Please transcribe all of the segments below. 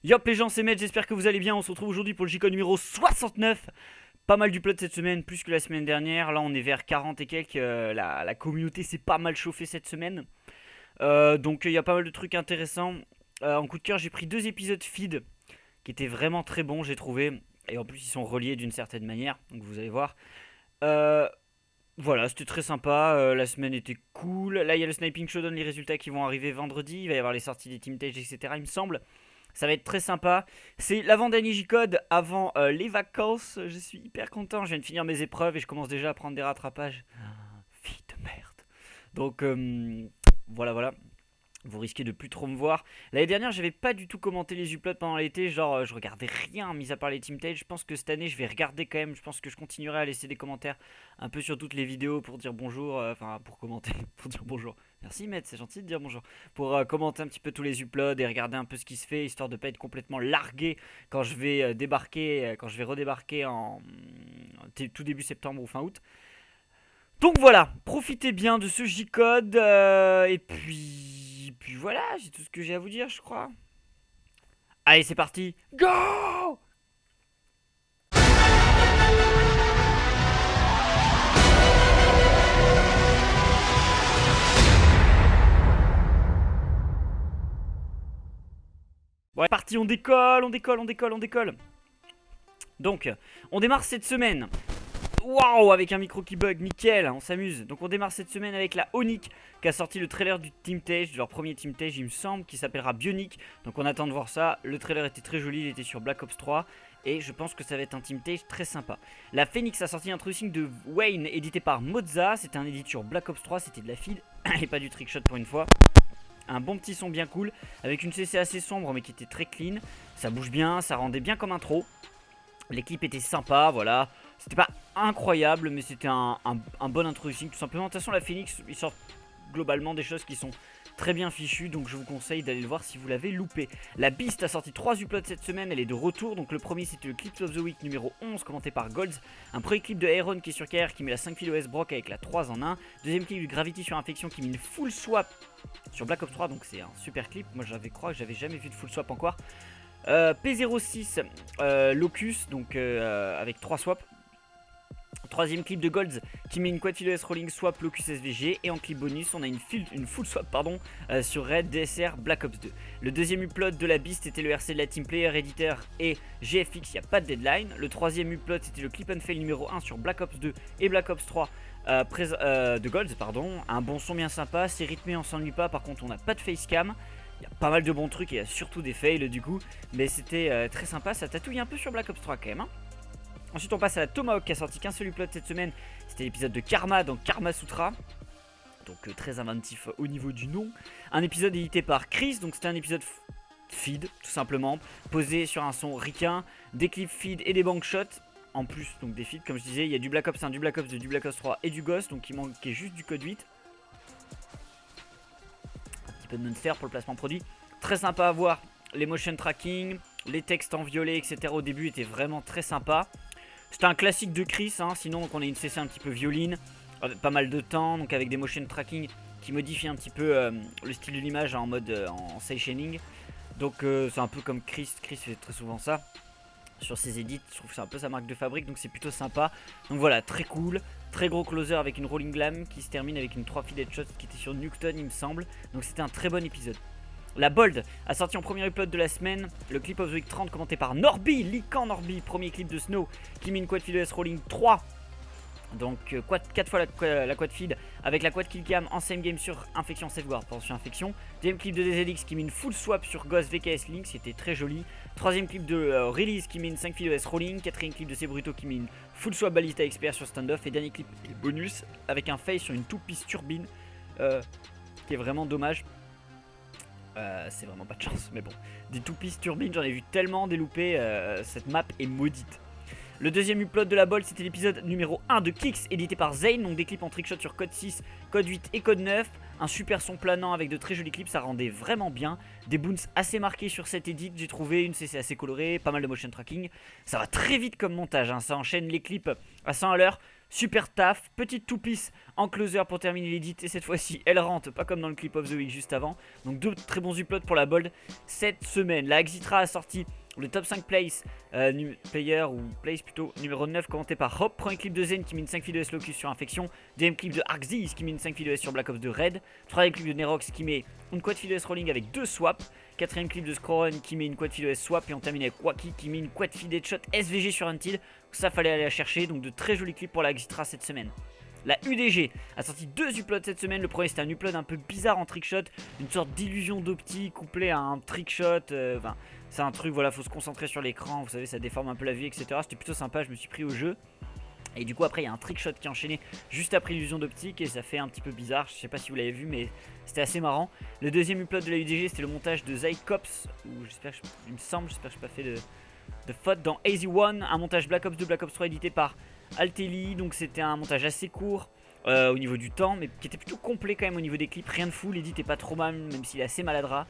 Yop les gens, c'est Med, j'espère que vous allez bien. On se retrouve aujourd'hui pour le J-Code numéro 69. Pas mal du plot cette semaine, plus que la semaine dernière. Là on est vers 40 et quelques. La communauté s'est pas mal chauffée cette semaine. Donc il y a pas mal de trucs intéressants. En coup de cœur, j'ai pris deux épisodes feed qui étaient vraiment très bons, j'ai trouvé. Et en plus ils sont reliés d'une certaine manière, donc vous allez voir. Euh, voilà, c'était très sympa. La semaine était cool. Là il y a le Sniping Showdown, les résultats qui vont arriver vendredi. Il va y avoir les sorties des Team Tage, etc. Il me semble. Ça va être très sympa. C'est l'avant-dernier J-Code avant les vacances. Je suis hyper content. Je viens de finir mes épreuves et je commence déjà à prendre des rattrapages. Fille de merde. Donc voilà. Vous risquez de plus trop me voir. L'année dernière, j'avais pas du tout commenté les uploads pendant l'été. Genre, je regardais rien, mis à part les Team Tage. Je pense que cette année, je vais regarder quand même. Je pense que je continuerai à laisser des commentaires un peu sur toutes les vidéos pour dire bonjour. Enfin, pour commenter, pour dire bonjour. Merci, Maître, c'est gentil de dire bonjour. Pour commenter un petit peu tous les uploads et regarder un peu ce qui se fait, histoire de pas être complètement largué quand je vais débarquer, quand je vais redébarquer en tout début septembre ou fin août. Donc voilà, profitez bien de ce J-Code. Et puis voilà, c'est tout ce que j'ai à vous dire, je crois. Allez, c'est parti. Go! Ouais, parti, on décolle. Donc, on démarre cette semaine. Waouh, avec un micro qui bug, nickel, on s'amuse. Donc on démarre cette semaine avec la Onyx qui a sorti le trailer du Team Tage, de leur premier Team Tage il me semble, qui s'appellera Bionic. Donc on attend de voir ça, le trailer était très joli, il était sur Black Ops 3 et je pense que ça va être un Team Tage très sympa. La Phoenix a sorti un introducing de Wayne édité par Mozza, c'était un édit sur Black Ops 3, c'était de la feed et pas du trickshot pour une fois. Un bon petit son bien cool, avec une CC assez sombre mais qui était très clean, ça bouge bien, ça rendait bien comme intro. Les clips étaient sympas, voilà. C'était pas incroyable, mais c'était un bon introducing tout simplement. De toute façon, la Phoenix, ils sortent globalement des choses qui sont très bien fichues, donc je vous conseille d'aller le voir si vous l'avez loupé. La Beast a sorti 3 uploads cette semaine, elle est de retour. Donc le premier c'était le Clips of the Week numéro 11 commenté par Golds. Un premier clip de Iron qui est sur KR qui met la 5 OS Brock avec la 3 en 1. Deuxième clip du Gravity sur Infection qui met une full swap sur Black Ops 3, donc c'est un super clip. Moi j'avais crois que j'avais jamais vu de full swap encore. P06 Locus, donc avec 3 swaps. Troisième clip de Golds qui met une quad OS Rolling Swap Locus SVG. Et en clip bonus on a une full swap sur Red DSR Black Ops 2. Le deuxième upload de la Beast était le RC de la Team Player Editor et GFX, il n'y a pas de deadline. Le troisième upload c'était le clip and fail numéro 1 sur Black Ops 2 et Black Ops 3 de Golds. Un bon son bien sympa, c'est rythmé, on s'ennuie pas, par contre on n'a pas de facecam. Il y a pas mal de bons trucs et il y a surtout des fails du coup. Mais c'était très sympa, ça tatouille un peu sur Black Ops 3 quand même hein. Ensuite on passe à la Tomahawk qui a sorti qu'un seul upload cette semaine. C'était l'épisode de Karma dans Karma Sutra. Donc très inventif au niveau du nom. Un épisode édité par Chris, donc c'était un épisode feed tout simplement. Posé sur un son ricain, des clips feed et des bank shots. En plus donc des feeds comme je disais, il y a du Black Ops 1, du Black Ops 2, du Black Ops 3 et du Ghost. Donc il manquait juste du code 8. Un petit peu de Monster pour le placement produit. Très sympa à voir, les motion tracking, les textes en violet etc. au début étaient vraiment très sympas. C'était un classique de Chris, hein, sinon donc on a une CC un petit peu violine, pas mal de temps, donc avec des motion tracking qui modifient un petit peu le style de l'image en mode en side shading. Donc c'est un peu comme Chris fait très souvent ça sur ses edits, je trouve que c'est un peu sa marque de fabrique, donc c'est plutôt sympa. Donc voilà, très cool, très gros closer avec une rolling glam qui se termine avec une 3 feed headshot qui était sur Nuketown il me semble, donc c'était un très bon épisode. La Bold a sorti en premier upload de la semaine le clip of the week 30 commenté par Norby, Lican Norby, premier clip de Snow qui met une quad feed OS Rolling 3. Donc 4 fois la quad feed avec la quad killcam en same game sur Infection Safeguard, pardon, sur Infection. Deuxième clip de DZX qui met une full swap sur Ghost VKS Link, c'était très joli. Troisième clip de Release qui met une 5 feed OS Rolling. Quatrième clip de Sebruto qui met une full swap Ballista Expert sur Standoff. Et dernier clip bonus avec un face sur une 2-piece turbine qui est vraiment dommage. C'est vraiment pas de chance, mais bon. Des 2-piece turbines, j'en ai vu tellement des loupés, cette map est maudite. Le deuxième upload de la bold, c'était l'épisode numéro 1 de Kicks, édité par Zane, donc des clips en trickshot sur code 6, code 8 et code 9. Un super son planant avec de très jolis clips, ça rendait vraiment bien. Des boons assez marqués sur cette edit, j'ai trouvé une CC assez colorée, pas mal de motion tracking. Ça va très vite comme montage, hein. Ça enchaîne les clips à 100 à l'heure. Super taf, petite two-piece en closer pour terminer l'édit. Et cette fois-ci, elle rentre, pas comme dans le clip of the week juste avant. Donc deux très bons uploads pour la bold cette semaine. La Exitra a sorti le top 5 place, player ou place plutôt, numéro 9 commenté par Hop. Premier clip de Zen qui mine 5 filles de S-Locus sur Infection. Deuxième clip de Arxis qui mine 5 filles de S sur Black Ops 2 Red. Troisième clip de Nerox qui met une quad fille de S rolling avec 2 swaps. Quatrième clip de Scrorun qui met une quad fille de S swap. Et on termine avec Wacky qui met une quad fille d'headshot SVG sur Until. Ça fallait aller la chercher, donc de très jolis clips pour la Exitra cette semaine. La UDG a sorti 2 uploads cette semaine. Le premier c'était un upload un peu bizarre en trickshot, une sorte d'illusion d'optique couplée à un trickshot. Enfin, c'est un truc, voilà, faut se concentrer sur l'écran, vous savez, ça déforme un peu la vue, etc. C'était plutôt sympa, je me suis pris au jeu. Et du coup après il y a un trickshot qui est enchaîné juste après l'illusion d'optique et ça fait un petit peu bizarre, je sais pas si vous l'avez vu mais c'était assez marrant. Le deuxième upload de la UDG c'était le montage de Zycops, ou j'espère que il me semble, j'espère que je n'ai pas fait de faute dans Easy One, un montage Black Ops 2, Black Ops 3 édité par Alteli, donc c'était un montage assez court au niveau du temps, mais qui était plutôt complet quand même au niveau des clips, rien de fou, l'édit est pas trop mal, même s'il est assez maladroit,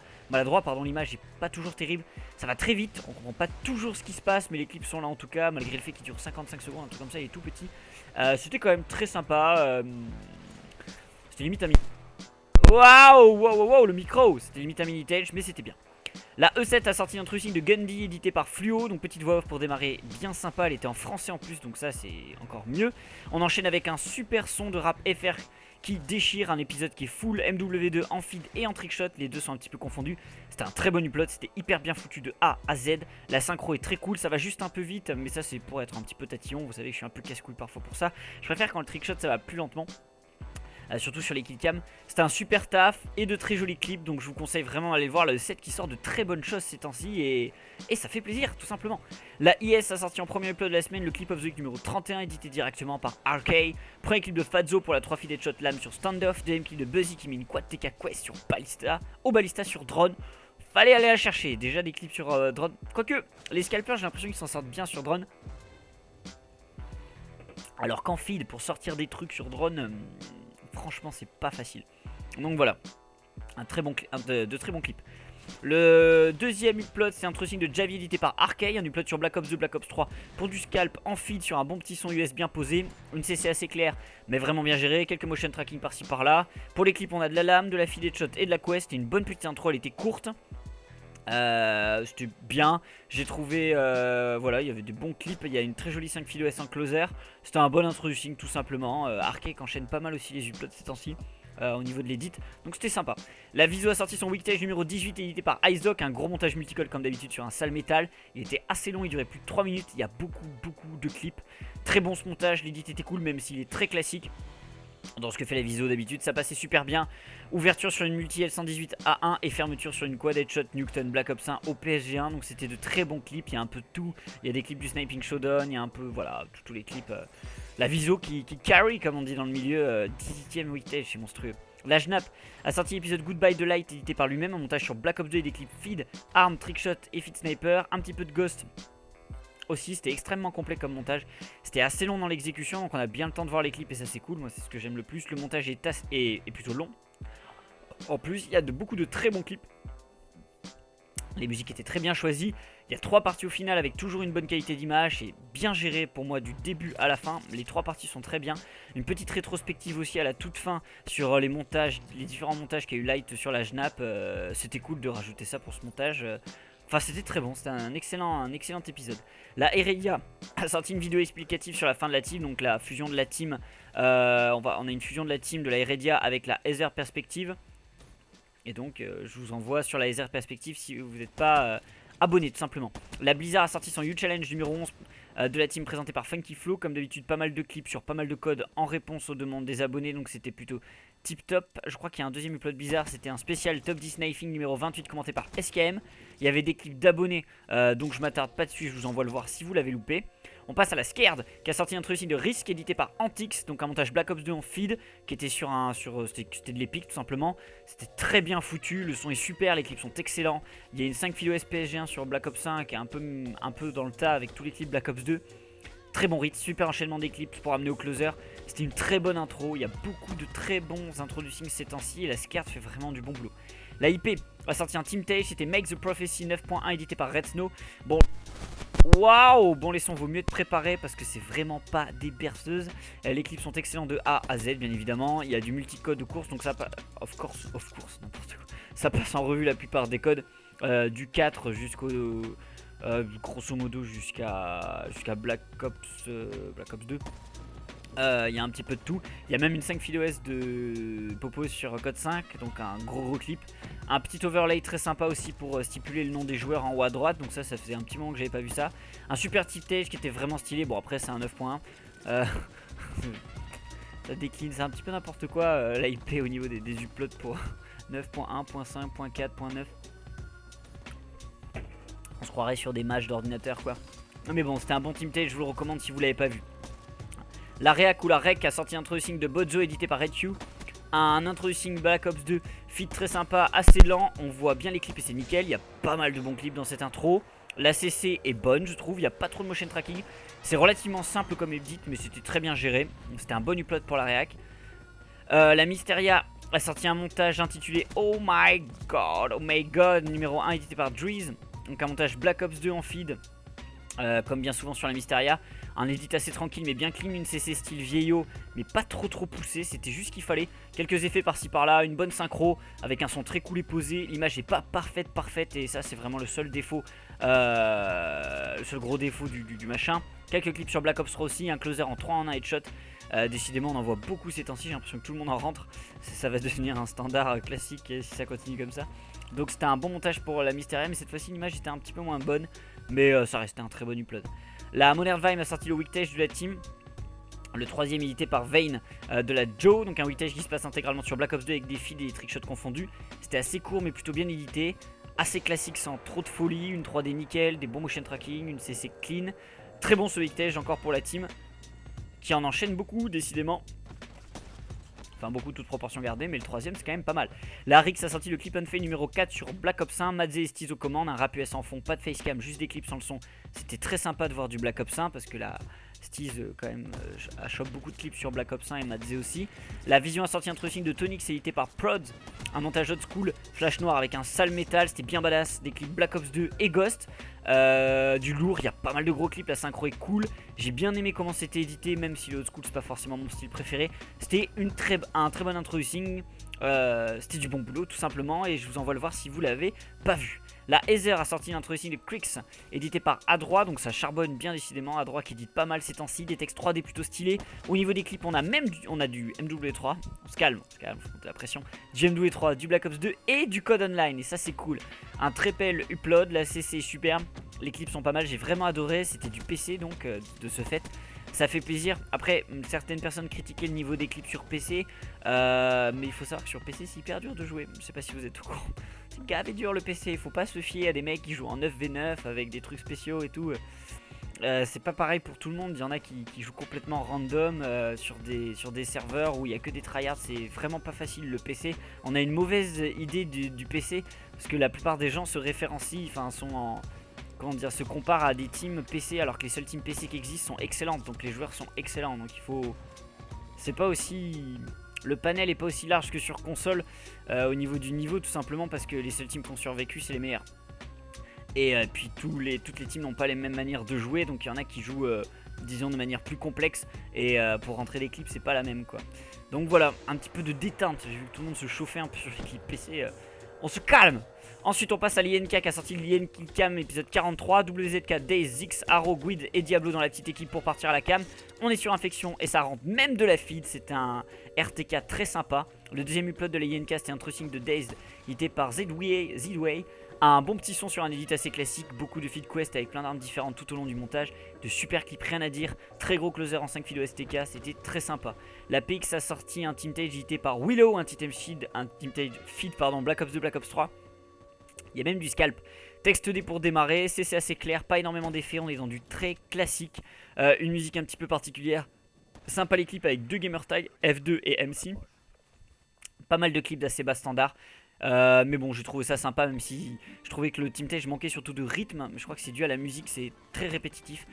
l'image est pas toujours terrible, ça va très vite, on comprend pas toujours ce qui se passe, mais les clips sont là en tout cas, malgré le fait qu'il dure 55 secondes, un truc comme ça, il est tout petit, c'était quand même très sympa, c'était limite un mini... Waouh, le micro, c'était limite un mini-tage, mais c'était bien. La E7 a sorti un trucing de Gundy édité par Fluo, donc petite voix off pour démarrer bien sympa, elle était en français en plus, donc ça c'est encore mieux. On enchaîne avec un super son de rap FR qui déchire, un épisode qui est full MW2 en feed et en trickshot, les deux sont un petit peu confondus. C'était un très bon upload, c'était hyper bien foutu de A à Z, la synchro est très cool, ça va juste un peu vite, mais ça c'est pour être un petit peu tatillon, vous savez que je suis un peu casse-couille parfois pour ça. Je préfère quand le trickshot ça va plus lentement. Surtout sur les killcams, c'était un super taf et de très jolis clips, donc je vous conseille vraiment d'aller voir le set qui sort de très bonnes choses ces temps-ci et ça fait plaisir tout simplement. La IS a sorti en premier upload de la semaine le clip of the week numéro 31 édité directement par RK. Premier clip de Fazzo pour la 3 feed headshot lame sur standoff. Deuxième clip de Buzzy qui met une quad TK quest sur Ballista, au Ballista sur drone. Fallait aller la chercher, déjà des clips sur drone, quoique les scalpers j'ai l'impression qu'ils s'en sortent bien sur drone. Alors qu'en feed pour sortir des trucs sur drone... franchement c'est pas facile. Donc voilà, un très bon de très bons clips. Le deuxième upload c'est un trucing de Javi édité par Arcade, un upload sur Black Ops 2, Black Ops 3 pour du scalp en feed sur un bon petit son US bien posé. Une CC assez claire mais vraiment bien gérée, quelques motion tracking par-ci par-là. Pour les clips on a de la lame, de la feed headshot et de la quest et une bonne petite intro, elle était courte. C'était bien, j'ai trouvé voilà, il y avait des bons clips, il y a une très jolie 5 filos en closer, c'était un bon introducing tout simplement. Arcade enchaîne pas mal aussi les uploads ces temps-ci au niveau de l'édit, donc c'était sympa. La Viso a sorti son weektage numéro 18 édité par Icedoc, un gros montage multicol comme d'habitude sur un sale métal. Il était assez long, il durait plus de 3 minutes, il y a beaucoup de clips, très bon ce montage, l'édit était cool même s'il est très classique dans ce que fait la Viso d'habitude, ça passait super bien. Ouverture sur une multi L118A1 et fermeture sur une quad headshot Newton Black Ops 1 au PSG1. Donc c'était de très bons clips, il y a un peu de tout. Il y a des clips du Sniping Showdown, il y a un peu, voilà, tous les clips. La Viso qui carry comme on dit dans le milieu, 18ème weekday, c'est monstrueux. La Jnap a sorti l'épisode Goodbye de Light édité par lui-même, un montage sur Black Ops 2 et des clips feed, arm, trickshot et feed sniper, un petit peu de ghost. Aussi c'était extrêmement complet comme montage, c'était assez long dans l'exécution donc on a bien le temps de voir les clips et ça c'est cool, moi c'est ce que j'aime le plus. Le montage est plutôt long, en plus il y a beaucoup de très bons clips, les musiques étaient très bien choisies, il y a 3 parties au final avec toujours une bonne qualité d'image et bien géré pour moi du début à la fin, les 3 parties sont très bien. Une petite rétrospective aussi à la toute fin sur les montages, les différents montages qu'a eu Light sur la Jnap, c'était cool de rajouter ça pour ce montage. Enfin c'était très bon, c'était un excellent épisode. La Heredia a sorti une vidéo explicative sur la fin de la team, donc la fusion de la team. On a une fusion de la team de la Heredia avec la Ether Perspective. Et donc je vous envoie sur la Ether Perspective si vous n'êtes pas abonné tout simplement. La Blizzard a sorti son You Challenge numéro 11 de la team présentée par Funky Flow. Comme d'habitude pas mal de clips sur pas mal de codes en réponse aux demandes des abonnés, donc c'était plutôt tip top. Je crois qu'il y a un deuxième upload bizarre, c'était un spécial Top 10 Knifing numéro 28 commenté par SKM. Il y avait des clips d'abonnés, donc je m'attarde pas dessus, je vous envoie le voir si vous l'avez loupé. On passe à la Scared qui a sorti un truc de Risk édité par Antix, donc un montage Black Ops 2 en feed qui était c'était de l'épique tout simplement. C'était très bien foutu, le son est super, les clips sont excellents. Il y a une 5 filos SPSG1 sur Black Ops 5 qui est un peu dans le tas avec tous les clips Black Ops 2. Très bon rythme, super enchaînement des clips pour amener au closer. C'était une très bonne intro, il y a beaucoup de très bons introducing ces temps-ci et la Scart fait vraiment du bon boulot. La IP a sorti un Team Tage, c'était Make the Prophecy 9.1 édité par Red Snow. Bon, waouh, bon les sons vaut mieux être préparé parce que c'est vraiment pas des berceuses. Les clips sont excellents de A à Z bien évidemment. Il y a du multicode de course donc ça of course, n'importe quoi. Ça passe en revue la plupart des codes du 4 jusqu'au grosso modo jusqu'à Black Ops 2. Il y a un petit peu de tout. Il y a même une 5 FreeOS de Popo sur code 5, donc un gros clip. Un petit overlay très sympa aussi pour stipuler le nom des joueurs en haut à droite, donc ça faisait un petit moment que j'avais pas vu ça. Un super tip Tage qui était vraiment stylé, bon après c'est un 9.1. Ça décline, c'est un petit peu n'importe quoi la IP au niveau des uploads pour 9.1, .5, .4, .9. On se croirait sur des matchs d'ordinateur quoi. Mais bon, c'était un bon Team Tage, je vous le recommande si vous l'avez pas vu. La Reac ou la Rec a sorti un introducing de Bozo édité par RedQ. Un introducing Black Ops 2 feat très sympa, assez lent. On voit bien les clips et c'est nickel. Il y a pas mal de bons clips dans cette intro. La CC est bonne, je trouve. Il n'y a pas trop de motion tracking. C'est relativement simple comme edit, mais c'était très bien géré. C'était un bon upload pour la Reac. La Mysteria a sorti un montage intitulé Oh My God numéro 1 édité par Dreeze. Donc un montage Black Ops 2 en feed. Comme bien souvent sur la Mysteria. Un edit assez tranquille mais bien clean, une CC style vieillot mais pas trop poussé, c'était juste ce qu'il fallait. Quelques effets par-ci par-là, une bonne synchro avec un son très cool et posé. L'image n'est pas parfaite et ça c'est vraiment le seul défaut, le seul gros défaut du machin. Quelques clips sur Black Ops 3 aussi, un closer en 3 en 1 headshot. Décidément on en voit beaucoup ces temps-ci, j'ai l'impression que tout le monde en rentre. Ça va devenir un standard classique si ça continue comme ça. Donc c'était un bon montage pour la Mysteria mais cette fois-ci l'image était un petit peu moins bonne. Mais ça restait un très bon upload. La Modern Vime a sorti le Weektage de la team. Le troisième édité par Vayne de la Joe. Donc un Weektage qui se passe intégralement sur Black Ops 2 avec des feeds et des trickshots confondus. C'était assez court mais plutôt bien édité. Assez classique sans trop de folie. Une 3D nickel, des bons motion tracking, une CC clean. Très bon ce Weektage encore pour la team. Qui en enchaîne beaucoup décidément. Enfin beaucoup toute proportion gardée, mais le troisième c'est quand même pas mal. La Rix a sorti le clip Unfade numéro 4 sur Black Ops 1, Madze et Stiz aux commandes, un rap US en fond, pas de facecam, juste des clips sans le son. C'était très sympa de voir du Black Ops 1 parce que la Stiz quand même a chope beaucoup de clips sur Black Ops 1 et Madze aussi. La Vision a sorti un introducing de Tonic, édité par Prods, un montage old school, flash noir avec un sale métal, c'était bien badass, des clips Black Ops 2 et Ghost. Du lourd, il y a pas mal de gros clips, la synchro est cool. J'ai bien aimé comment c'était édité, même si le old school c'est pas forcément mon style préféré. C'était un très bon introducing, c'était du bon boulot tout simplement et je vous envoie le voir si vous l'avez pas vu. La Heather a sorti l'introducing de Crix, édité par A3, donc ça charbonne bien décidément. A3 qui édite pas mal ces temps-ci, des textes 3D plutôt stylés. Au niveau des clips, on a du MW3, on se calme, faut monter la pression. Du MW3, du Black Ops 2 et du code online, et ça c'est cool. Un très bel upload, la CC est superbe, les clips sont pas mal, j'ai vraiment adoré, c'était du PC donc de ce fait. Ça fait plaisir. Après, certaines personnes critiquaient le niveau des clips sur PC. Mais il faut savoir que sur PC, c'est hyper dur de jouer. Je sais pas si vous êtes au courant. C'est gavé dur le PC. Il faut pas se fier à des mecs qui jouent en 9v9 avec des trucs spéciaux et tout. C'est pas pareil pour tout le monde. Il y en a qui jouent complètement random sur des serveurs où il y a que des tryhards. C'est vraiment pas facile le PC. On a une mauvaise idée du PC parce que la plupart des gens se référencient, enfin sont en... Comment dire, se comparent à des teams PC alors que les seules teams PC qui existent sont excellentes, donc les joueurs sont excellents, donc il faut... C'est pas aussi... Le panel est pas aussi large que sur console au niveau du niveau, tout simplement parce que les seules teams qui ont survécu c'est les meilleurs. Et puis toutes les teams n'ont pas les mêmes manières de jouer, donc il y en a qui jouent disons de manière plus complexe et pour rentrer les clips c'est pas la même quoi. Donc voilà, un petit peu de détente, j'ai vu tout le monde se chauffer un peu sur les clips PC, on se calme. Ensuite on passe à l'INK qui a sorti l'IN Killcam épisode 43, WZK, Days, Zix, Arrow, Guid et Diablo dans la petite équipe pour partir à la cam. On est sur Infection et ça rentre même de la feed, c'est un RTK très sympa. Le deuxième upload de l'INK c'était un trucing de Days édité par Zedway. Un bon petit son sur un edit assez classique, beaucoup de feed quest avec plein d'armes différentes tout au long du montage, de super clips, rien à dire, très gros closer en 5 fil STK, c'était très sympa. La PX a sorti un Team Tage édité par Willow, un Team Tage feed Black Ops 2, Black Ops 3. Il y a même du scalp. Texte D pour démarrer, c'est assez clair, pas énormément d'effets, on est dans du très classique. Une musique un petit peu particulière. Sympa les clips avec deux gamer tags, F2 et MC. Pas mal de clips d'assez bas standard. Mais bon, j'ai trouvé ça sympa, même si je trouvais que le Team Tage manquait surtout de rythme. Mais je crois que c'est dû à la musique, c'est très répétitif.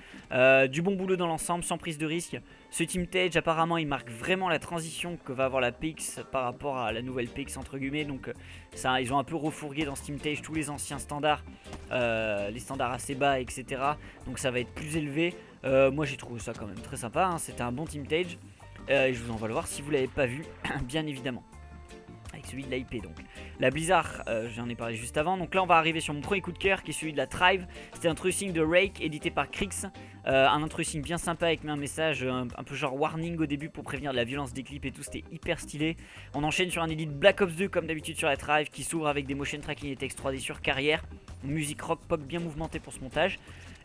Du bon boulot dans l'ensemble, sans prise de risque. Ce Team Tage, apparemment, il marque vraiment la transition que va avoir la PX par rapport à la nouvelle PX, entre guillemets. Donc, ça, ils ont un peu refourgué dans ce Team Tage tous les anciens standards, les standards assez bas, etc. Donc, ça va être plus élevé. Moi, j'ai trouvé ça quand même très sympa, hein. C'était un bon Team Tage. Et je vous envoie le voir si vous l'avez pas vu, bien évidemment. Avec celui de l'IP donc. La Blizzard, j'en ai parlé juste avant. Donc là on va arriver sur mon premier coup de cœur qui est celui de la Thrive. C'était un tracing de Rake édité par Krix. Un tracing bien sympa avec un message un peu genre warning au début pour prévenir de la violence des clips et tout. C'était hyper stylé. On enchaîne sur un edit Black Ops 2 comme d'habitude sur la Thrive qui s'ouvre avec des motion tracking et texte 3D sur carrière. Musique rock pop bien mouvementée pour ce montage.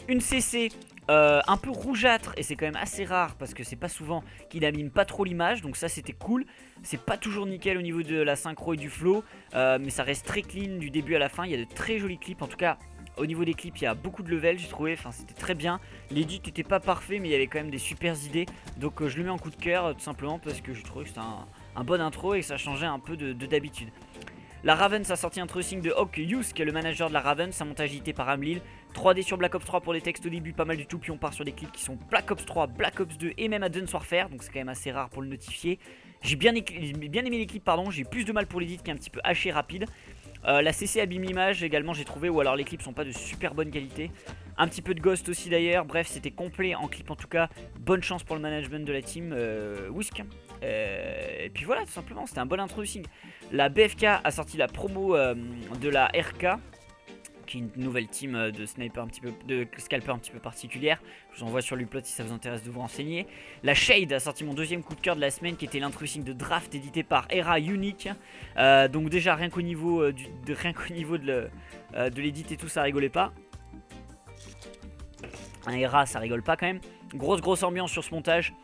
Une CC un peu rougeâtre et c'est quand même assez rare parce que c'est pas souvent qu'il abîme pas trop l'image, donc ça c'était cool. C'est pas toujours nickel au niveau de la synchro et du flow, mais ça reste très clean du début à la fin. Il y a de très jolis clips, en tout cas au niveau des clips il y a beaucoup de level j'ai trouvé, enfin c'était très bien. L'edit n'était pas parfait mais il y avait quand même des super idées, donc je le mets en coup de cœur tout simplement parce que je trouvais que c'était un bon intro et que ça changeait un peu de d'habitude. La Ravens a sorti un tracing de Hawk Hughes qui est le manager de la Ravens, un montage édité par Amlil. 3D sur Black Ops 3 pour les textes au début, pas mal du tout. Puis on part sur des clips qui sont Black Ops 3, Black Ops 2 et même Advanced Warfare. Donc c'est quand même assez rare pour le notifier. J'ai bien aimé les clips, pardon. J'ai plus de mal pour l'édit qui est un petit peu haché rapide. La CC abîme l'image également j'ai trouvé, ou alors les clips sont pas de super bonne qualité. Un petit peu de Ghost aussi d'ailleurs, bref c'était complet en clip en tout cas. Bonne chance pour le management de la team Whisk. Et puis voilà tout simplement, c'était un bon introducing. La BFK a sorti la promo de la RK, qui est une nouvelle team de sniper un petit peu, de scalper un petit peu particulière. Je vous envoie sur l'uplot si ça vous intéresse de vous renseigner. La Shade a sorti mon deuxième coup de cœur de la semaine, qui était l'introducing de Draft édité par Era Unique. Donc déjà rien qu'au niveau de l'édit et tout, ça rigolait pas. Un Era, ça rigole pas quand même. Grosse ambiance sur ce montage.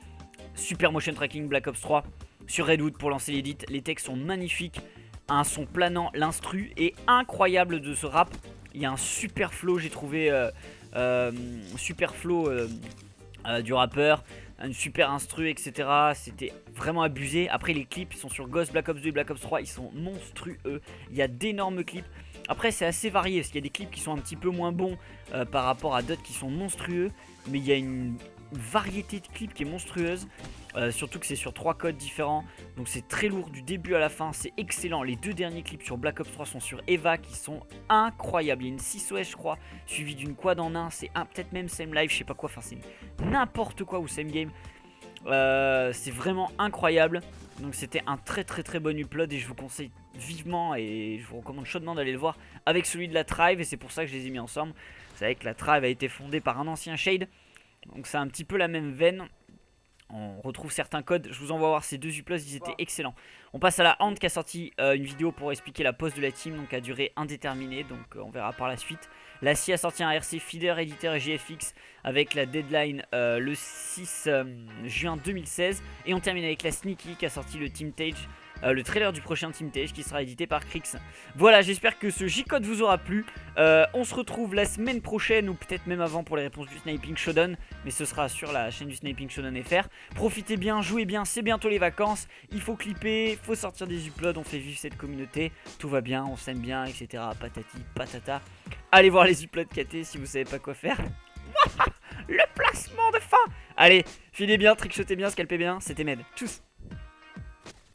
Super motion tracking Black Ops 3 sur Redwood pour lancer l'édit. Les textes sont magnifiques, un son planant, l'instru est incroyable de ce rap. Il y a un super flow, j'ai trouvé super flow du rappeur, une super instru, etc. C'était vraiment abusé. Après les clips sont sur Ghost, Black Ops 2 et Black Ops 3, ils sont monstrueux. Il y a d'énormes clips. Après c'est assez varié parce qu'il y a des clips qui sont un petit peu moins bons par rapport à d'autres qui sont monstrueux. Mais il y a une variété de clips qui est monstrueuse. Surtout que c'est sur 3 codes différents. Donc c'est très lourd du début à la fin. C'est excellent. Les deux derniers clips sur Black Ops 3 sont sur Eva qui sont incroyables. Il y a une 6OS je crois, suivie d'une quad en 1. C'est peut-être même Same Live, je sais pas quoi. Enfin c'est n'importe quoi ou Same Game. C'est vraiment incroyable. Donc c'était un très bon upload et je vous conseille vivement et je vous recommande chaudement d'aller le voir avec celui de la Thrive. Et c'est pour ça que je les ai mis ensemble. Vous savez que la Thrive a été fondée par un ancien Shade. Donc c'est un petit peu la même veine. On retrouve certains codes, je vous envoie voir ces deux uploads, ils étaient excellents. On passe à la Hand qui a sorti une vidéo pour expliquer la pause de la team, donc à durée indéterminée, donc on verra par la suite. La SI a sorti un RC feeder, éditeur et GFX avec la deadline le 6 juin 2016. Et on termine avec la Sneaky qui a sorti le Team Tage, le trailer du prochain Team Tage qui sera édité par Krix. Voilà, j'espère que ce J-Code vous aura plu. On se retrouve la semaine prochaine ou peut-être même avant pour les réponses du Sniping Showdown, mais ce sera sur la chaîne du Sniping Showdown FR. Profitez bien, jouez bien, c'est bientôt les vacances. Il faut clipper, il faut sortir des uploads, on fait vivre cette communauté. Tout va bien, on s'aime bien, etc. Patati patata. Allez voir les uploads KT si vous savez pas quoi faire. Le placement de fin. Allez, filez bien, trickshotez bien, scalpez bien, c'était Med. Tchuss.